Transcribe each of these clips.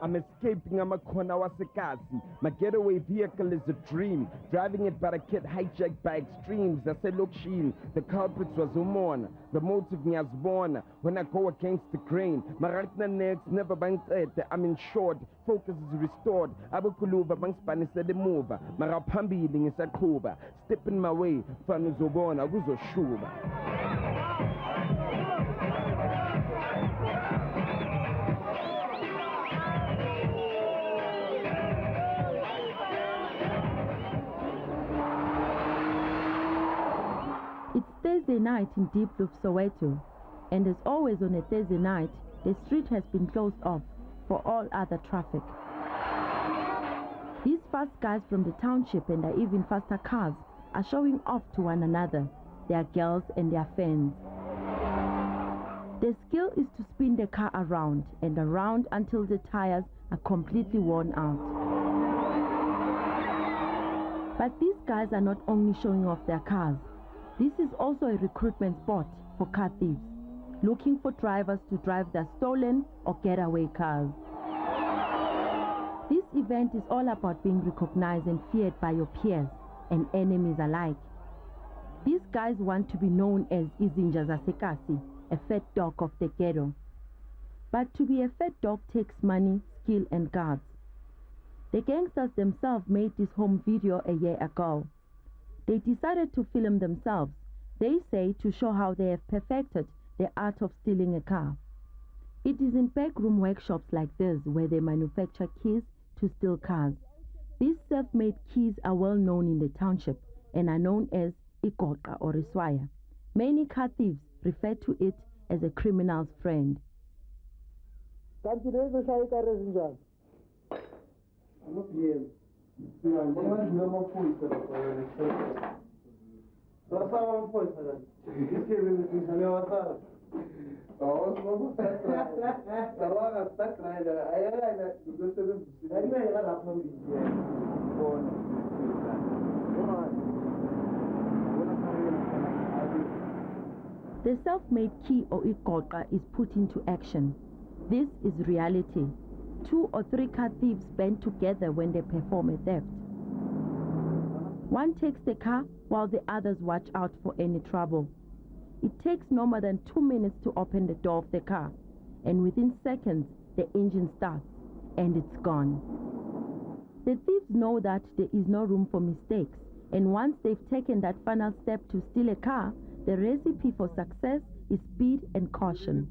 I'm escaping Amakona Wasekasi. My getaway vehicle is a dream. Driving it but I get hijacked by extremes. I said, look, Sheen, the culprit was Umona. The motive me as born. When I go against the grain, my right next never bang. I'm in short, focus is restored. Abukuluba bang Spanish said the move. Marapambi is a kuba. Stepping my way, Fanuzobona, Guzo Shuba. It's Thursday night in deep of Soweto, and as always on a Thursday night, the street has been closed off for all other traffic. These fast guys from the township and their even faster cars are showing off to one another, their girls and their fans. Their skill is to spin the car around and around until the tires are completely worn out. But these guys are not only showing off their cars. This is also a recruitment spot for car thieves, looking for drivers to drive their stolen or getaway cars. This event is all about being recognized and feared by your peers and enemies alike. These guys want to be known as Izinja Zasekasi, a fat dog of the ghetto. But to be a fat dog takes money, skill and guards. The gangsters themselves made this home video a year ago. They decided to film themselves, they say, to show how they have perfected the art of stealing a car. It is in backroom workshops like this where they manufacture keys to steal cars. These self-made keys are well known in the township and are known as Ikoka or Iswaya. Many car thieves refer to it as a criminal's friend. The self-made key or Ikoka is put into action. This is reality. 2 or 3 car thieves band together when they perform a theft. One takes the car while the others watch out for any trouble. It takes no more than 2 minutes to open the door of the car, and within seconds the engine starts and it's gone. The thieves know that there is no room for mistakes, and once they've taken that final step to steal a car, the recipe for success is speed and caution.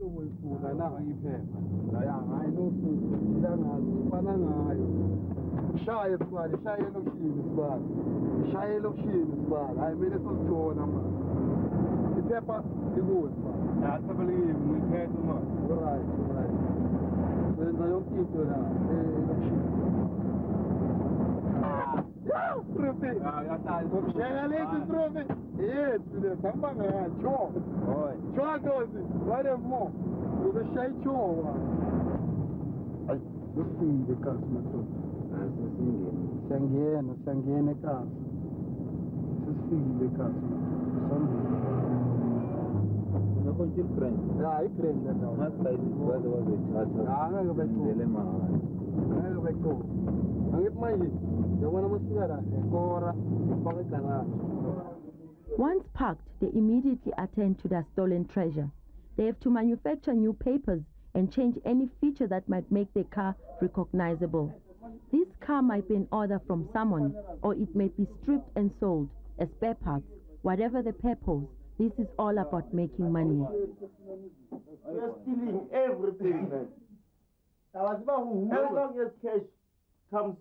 Once parked, they immediately attend to their stolen treasure. They have to manufacture new papers and change any feature that might make the car recognizable. This car might be an order from someone, or it may be stripped and sold as spare parts. Whatever the purpose, this is all about making money. We are stealing everything, man. As long as cash comes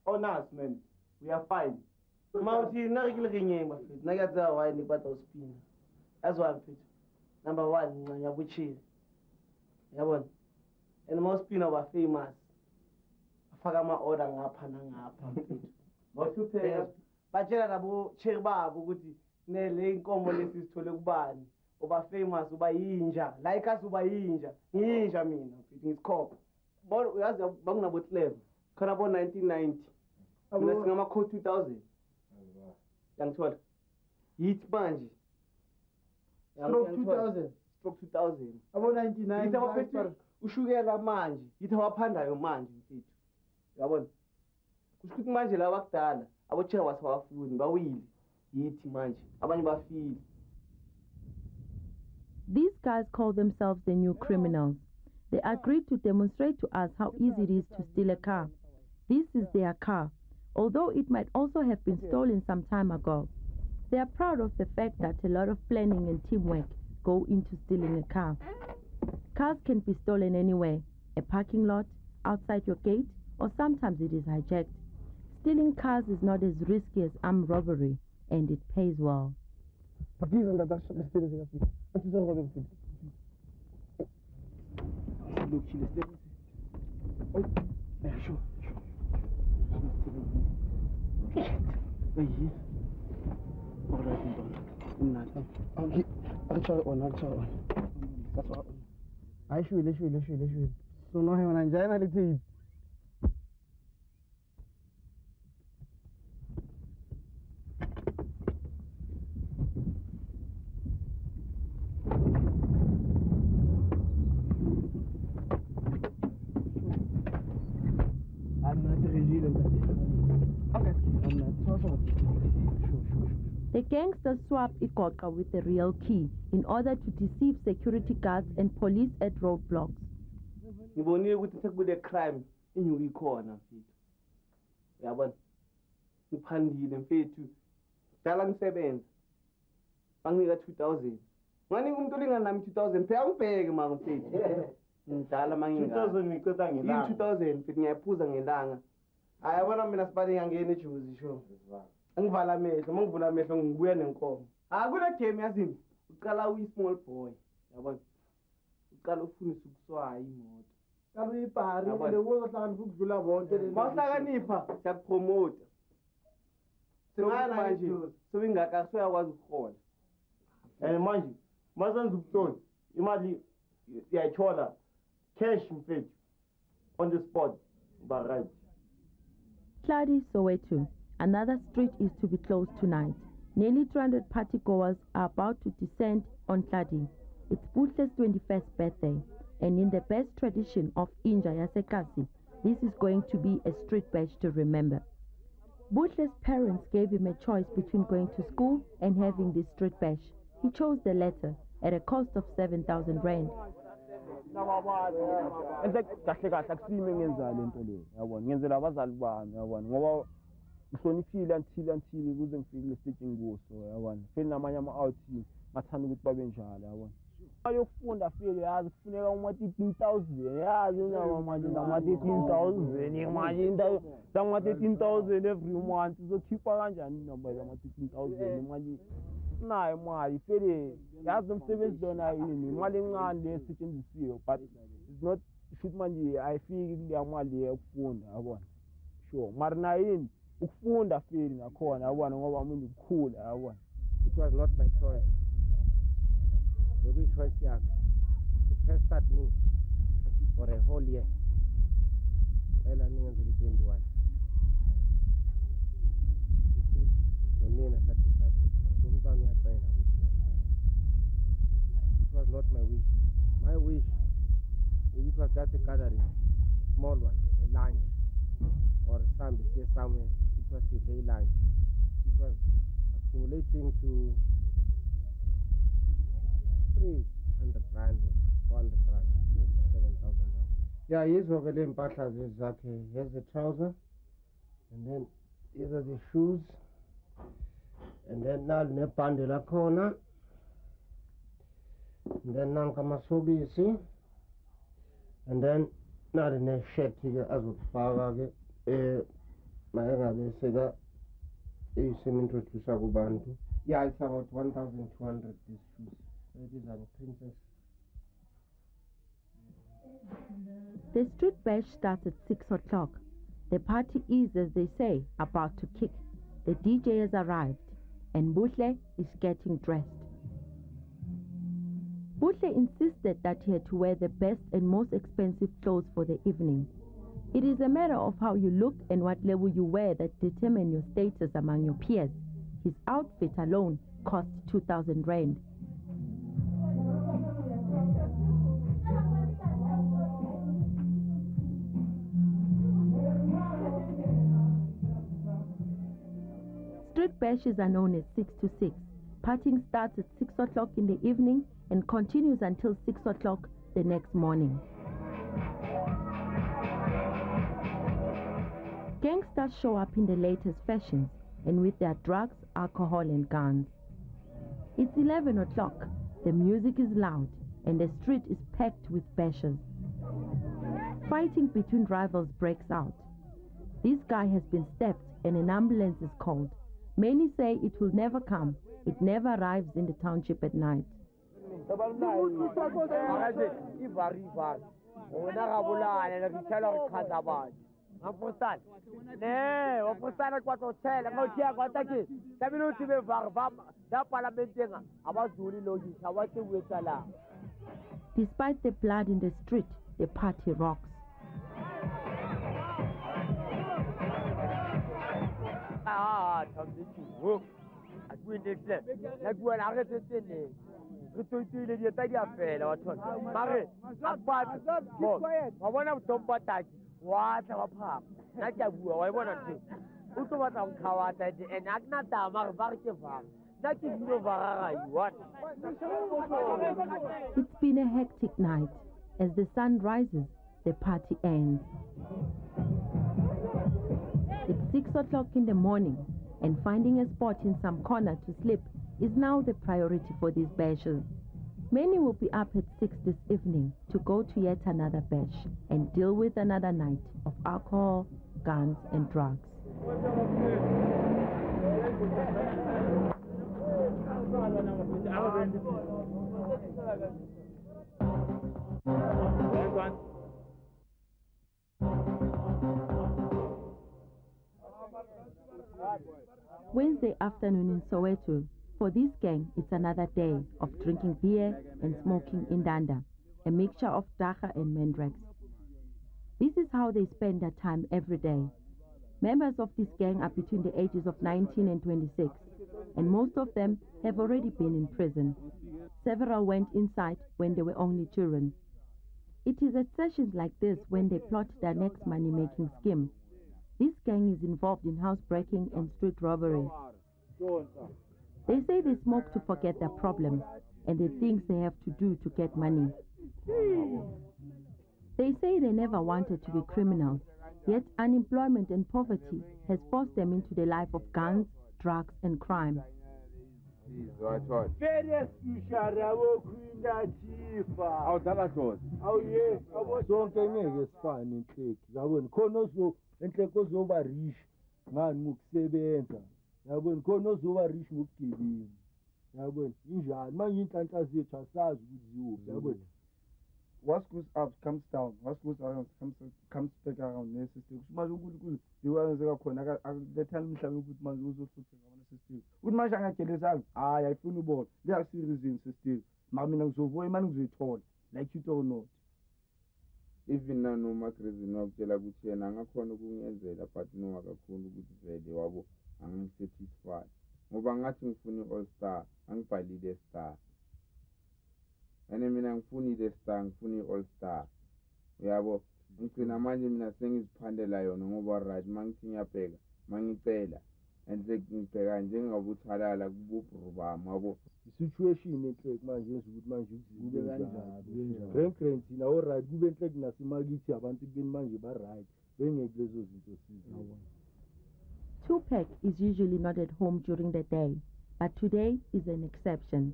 on us, man, we are fine. That's why I'm fit. Number 1, and most people are famous. Fagama order ngapha nangapha. What you pay? Bajela labo cheba ukuthi nele inkomo lesi sithole kubani. Uba famous uba yinja. Like us uba yinja. Yinja mina mfethu ngisikhopa. Bona uyazi bangunabo 11. Khona bo 1990. Mina singama code 2000. Yangithola. Yithi manje. Stroke 2000. Stroke 2000. Abo 99. ushukela manje yithi awaphandayo manje mfethu uyabona kusho ukuthi manje laba bakudala abocheya wasawafuni bawile yithi manje abanye bafile. These guys call themselves the new criminals. They agreed to demonstrate to us how easy it is to steal a car. This is their car, although it might also have been stolen some time ago. They are proud of the fact that a lot of planning and teamwork go into stealing a car. Cars can be stolen anywhere, a parking lot, outside your gate, or sometimes it is hijacked. Stealing cars is not as risky as armed robbery, and it pays well. So no hay una njana leti. The gangsters swapped Ikoka with the real key in order to deceive security guards and police at roadblocks. Ngibonile ukuthi sekude crime inyuka ikhona mfethu. Uyabona? Ngiphandile mfethu. Dala ngisebenza. Banginika 2000. Nganika umuntu olingana nami 2000 phela ngibheke manje mfethu. Ngidala mangingaka. 2000 ngiqeda ngelanga. 2000 mfethu ngiyaphuza ngelanga. Hayi yabona mina sibale ngangena ejuzi sho. Angivala amehlo, mangivula amehlo ngibuya nenkomo. Kule game yazini. Uqala uyi small boy. Yabona? Uqala ufunisa ukuswaya imoto. Qala uyibhari ende uzohlakanipha ukudlula bonke le. Mawuhlakanipha siyakupromote. Singaya manje sobingaka soyakwazi ukuhola. Manje mazenza ubutsotsi imali uyayithola cash mfethu on the spot ba right. Tladi, Soweto. Another street is to be closed tonight. Nearly 200 partygoers are about to descend on Tladi. It's Butle's 21st birthday, and in the best tradition of Inja Yasekasi, this is going to be a street bash to remember. Butle's parents gave him a choice between going to school and having this street bash. He chose the latter at a cost of 7,000 rand. Ngihloniphile until kuze ngifike lesiteji kuso yabona phela namanye ama-outing ngathanda ukuthi babe njalo yabona ayokufunda file yazi kufuneka uma-13,000 yazi manje nama-13,000 manje into zama-13,000 every month uzokhipha kanjani inamba zama-13,000 manje sinayo imali fele yazi umsebenzi lona yini imali encane le esetshenzisiwe but it's not shuthi manje ayifiki kuleya mali yokufunda yabona sure mari nayo yini ukufunda feli nakhona yabona ngoba umuntu ukukhula yabona. It was not my choice. The choice yakhe. She pestered me for a whole year. Well, I think until 21. Until nonina satisfied with me. It was not my wish. My wish, it was just a gathering, a small one, a lunch, or somewhere. It was a day lunch. It was accumulating to 300 rand or 400 rand, not 7,000 rand. Yeah, here's what the impahla zakhe. Here's the trouser, and then these are the shoes, and then now the bundle corner, and then nanka masobisi, and then now the shirt as with power. Yeah, it's about 1,200 these shoes. These are the princess. The street bash starts at 6 o'clock. The party is, as they say, about to kick. The DJ has arrived, and Butle is getting dressed. Butle insisted that he had to wear the best and most expensive clothes for the evening. It is a matter of how you look and what level you wear that determine your status among your peers. His outfit alone cost 2,000 rand. street bashes are known as 6 to 6. Partying starts at 6 o'clock in the evening and continues until 6 o'clock the next morning. Gangsters show up in the latest fashions and with their drugs, alcohol and guns. It's 11 o'clock, the music is loud and the street is packed with bashers. Fighting between rivals breaks out. This guy has been stabbed and an ambulance is called. Many say it will never come. It never arrives in the township at night. Despite the blood in the street, the party rocks. It's been a hectic night. As the sun rises, the party ends. It's 6 o'clock in the morning, and finding a spot in some corner to sleep is now the priority for these bashers. Many will be up at 6 this evening to go to yet another bash and deal with another night of alcohol, guns and drugs. Wednesday afternoon in Soweto. For this gang, it's another day of drinking beer and smoking indanda, a mixture of dacha and mandrax. This is how they spend their time every day. Members of this gang are between the ages of 19 and 26, and most of them have already been in prison. Several went inside when they were only children. It is at sessions like this when they plot their next money-making scheme. This gang is involved in housebreaking and street robbery. They say they smoke to forget their problems and the things they have to do to get money. They say they never wanted to be criminals, yet unemployment and poverty has forced them into the life of guns, drugs and crime. What goes up comes down. What goes around comes back around. They tell me good man also system. Good man I feel about there are serious in system. Mammy so boy man is told like you don't know. Even now no matter no kela kuthi yena ngakhona ukungenzela but no akakhona ukuthi vele wabo angisatisfied ngoba ngathi ngifuna all star angibhalile star ene mina ngifuni the star ngifuni all star uyabo ngicina manje mina sengiziphandela yona ngoba right mangithi ngiyabheka mangicela and ngibheka njengabuthalala kububhuru bami yabo situation enhle manje ukuthi manje kube kanjani grand thina all right kube enhle kunasimakithi abantu kubeni manje ba right bengeke lezo zinto sizawa. Tupac is usually not at home during the day, but today is an exception.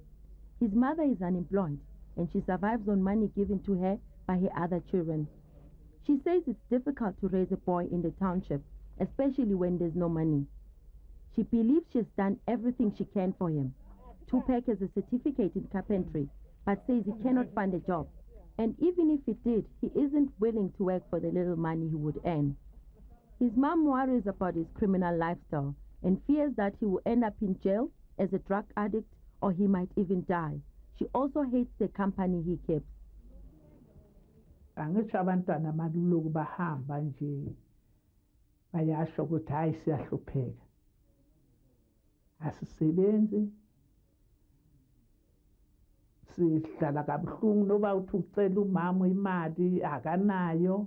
His mother is unemployed and she survives on money given to her by her other children. She says it's difficult to raise a boy in the township, especially when there's no money. She believes she's done everything she can for him. Tupac has a certificate in carpentry, but says he cannot find a job. And even if he did, he isn't willing to work for the little money he would earn. His mom worries about his criminal lifestyle and fears that he will end up in jail as a drug addict or he might even die. She also hates the company he keeps. Angisho abantwana maluloko bahamba nje bayasho ukuthi hayi siyahlupheka asisebenzi sihlala kabuhlungu noba uthi ucela umama imali akanayo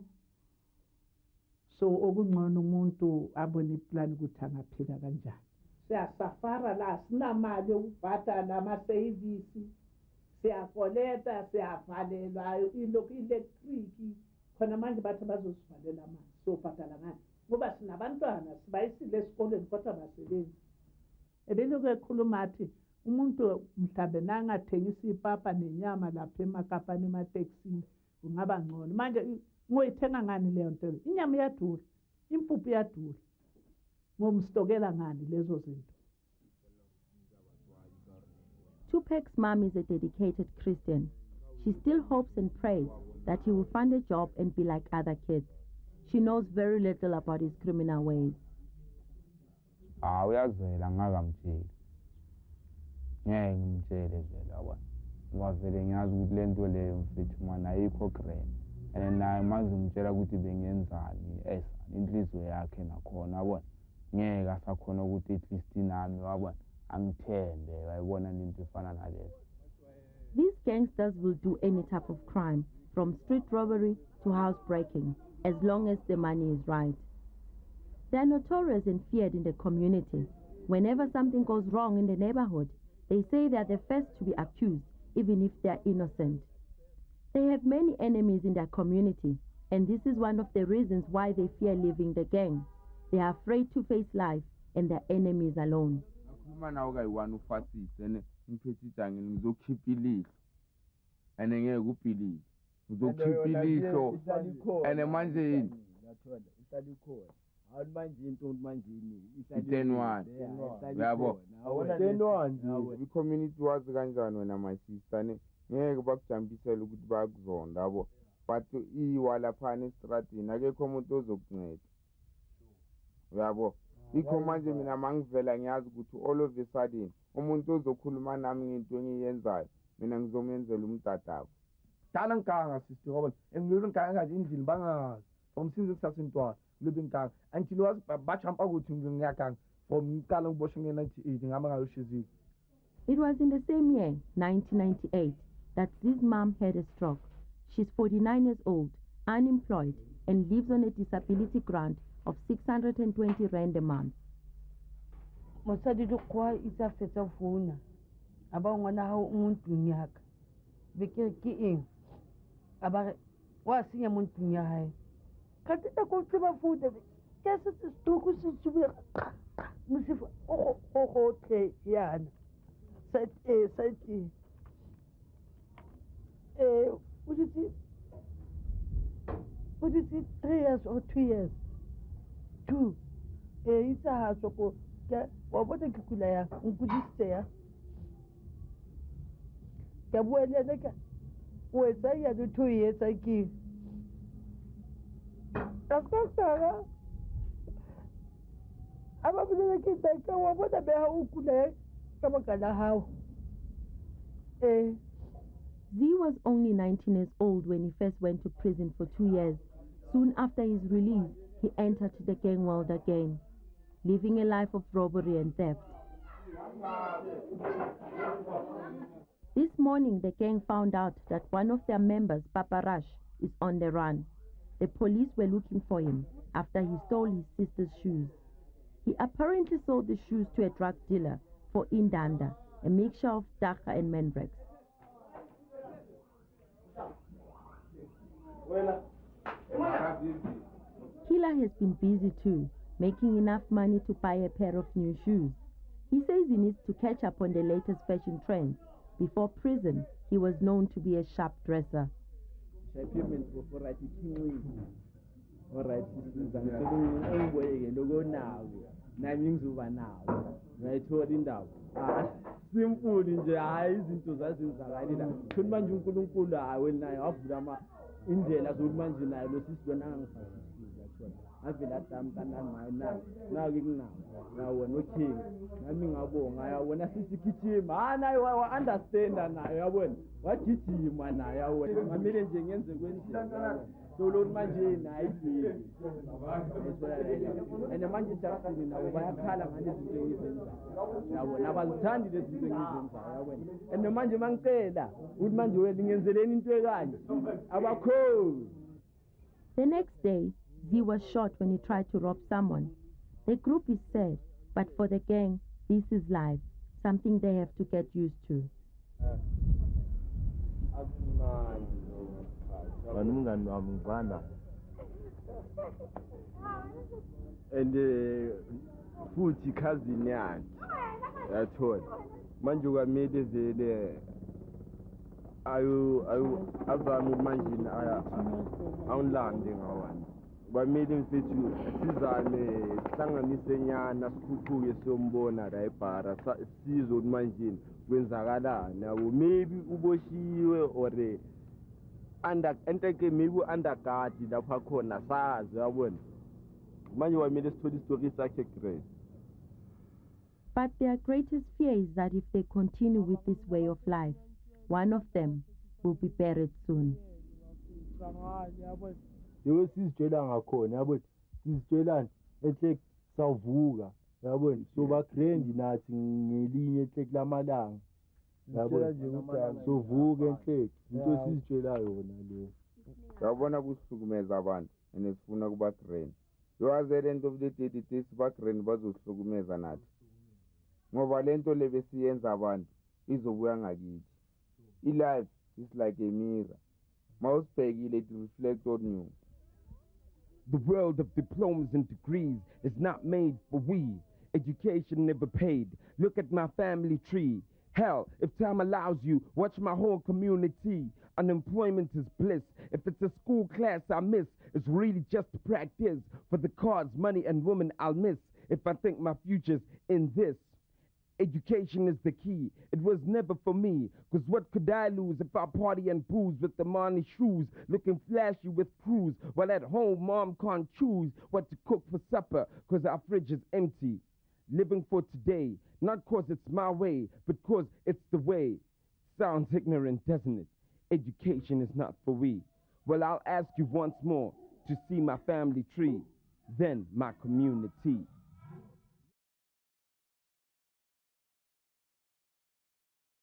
so okungcono umuntu abone iplan ukuthi angaphila kanjani. siyasafara la sinamali yokubhadala amaseyivisi siyakoleta siyavalelwa ilokhu electric khona manje bathi bazosivalela amanzi sobhadala ngani ngoba sinabantwana sibayisile esikoleni kodwa basebenzi ebelokhu ekhuluma athi umuntu mhlambe nangathengisa ipapa nenyama lapha emakapani emateksini kungaba ngcono manje ngoyithenga ngani leyo nto inyama iyadura impuphu iyadura ngomstokela ngani lezo zinto. Tupac's mom is a dedicated Christian. She still hopes and prays that he will find a job and be like other kids. She knows very little about his criminal ways. Uyazwela ngakamtsheli ngeke ngimtshele vele abona ngoba vele ngiyazi ukuthi le nto leyo mfethu manje ayikho grand and naye maze ngimtshela ukuthi bengenzani inhliziyo yakhe nakhona abona ngeke asakhona ukuthi at least nami wabona angithembe wayibona into efana nalezo. These gangsters will do any type of crime, from street robbery to housebreaking, as long as the money is right. They are notorious and feared in the community. Whenever something goes wrong in the neighborhood, they say they are the first to be accused, even if they are innocent. They have many enemies in their community, and this is one of the reasons why they fear leaving the gang. They are afraid to face life and their enemies alone. Ngizokhipha ilihlo and ngeke ubhilive ngizokhipha ilihlo and manje yini ihlalikhona awuthi manje into manje i-10-1 yabo 10-1 i-community wazi kanjani wena my sister ngeke bakujampisele ukuthi bayakuzonda yabo but iwa laphana estradini akekho umuntu ozokunceda yabo ikho manje mina mangivela ngiyazi ukuthi all of a sudden umuntu ozokhuluma nami ngento engiyenzayo mina ngizomenzela umtatako dala nkanga sister ngoba engilolu nkanga endlini bangazi umsinzi kusasintwana lobe nkanga until was bajumpa ukuthi ngiyakanga from ngicala ngiboshwe nge-98 ngama ngayoshizile. It was in the same year, 1998, that Z's mom had a stroke. She's 49 years old, unemployed, and lives on a disability grant of 620 rand a month. Mosadi di kwa itsa fetsa founa aba ngwana ha o ntung ya ka be ke eng aba wa senya mo ntung ya hae ka tsa go tseba founa ke se stroke se tsube mosifa o tle yana set would it 3 years or 2 years 2 itsa ha so ko wa bona ke kula ya nkudise ya ka buele le ka o etsa ya di 2 years aki askara aba bile ke ta wa bona be ha o kula ka makala hao Z was only 19 years old when he first went to prison for 2 years. Soon after his release, he entered the gang world again, living a life of robbery and theft. This morning, the gang found out that one of their members, Papa Rush, is on the run. The police were looking for him after he stole his sister's shoes. He apparently sold the shoes to a drug dealer for indanda, a mixture of dagga and mandrakes. Killer has been busy too, making enough money to buy a pair of new shoes. He says he needs to catch up on the latest fashion trends. Before prison, he was known to be a sharp dresser. Simple nje hayi izinto zazinzakalila kuthi manje uNkulunkulu hawe naye wavula indlela zokuthi manje naye lo sisibona ngangifasisile yathola avela dam kanani maye nayo nginawo yawo noking nami ngabonga yawona sisigijima naye wa understand naye yabona wagijima naye yawona ngamile nje ngenze kwendlela Dolor manje naye idile and manje Justin nabo bayakhala ngale zinto ezenza yabona abazithandi lezi zinto engizenzayo yabona and manje mangicela ukuthi manje wena ngenzeleni into ekanje abakho. The next day, Z was shot when he tried to rob someone. The group is sad, but for the gang, This is life, something they have to get used to. Umngani wami ngivana and futhi cousin yakhe yathola manje kwamele vele azame ukuthi manje awunilande ngawani kwamele mfethu sizame sihlanganise nyana sikhuphuke siyombona la ebhara sizwe ukuthi manje kwenzakalani yabo maybe uboshiwe or enteke maybe underguard lapho akhona sazi yabona manje kwamele sithole isitori sakhe great. But their greatest fear is that if they continue with this way of life, one of them will be buried soon. Yebo sizitshela ngakhona yabona sizitshelani ehle sawuvuka yabona so ba grand nathi ngelinye ehle kulamalanga yabona nje ukuthi sovuka enhle into sizitshela yona leyo yabona kusihlukumeza abantu nesifuna kuba grand yo at the end of the day this ba grand bazosihlukumeza nathi ngoba lento lebesiyenza abantu izobuya ngakithi life is like a mirror mawusibhekile it reflect on you. The world of diplomas and degrees is not made for we. Education never paid. Look at my family tree. Hell, if time allows you, watch my whole community. Unemployment is bliss. If it's a school class I miss, it's really just practice. For the cars, money, and women I'll miss if I think my future's in this. Education is the key. It was never for me, cause what could I lose if I party and booze with the money shoes, looking flashy with crews, while at home mom can't choose what to cook for supper, cause our fridge is empty. Living for today, not cause it's my way, but cause it's the way. Sounds ignorant, doesn't it? Education is not for we. Well, I'll ask you once more to see my family tree, then my community.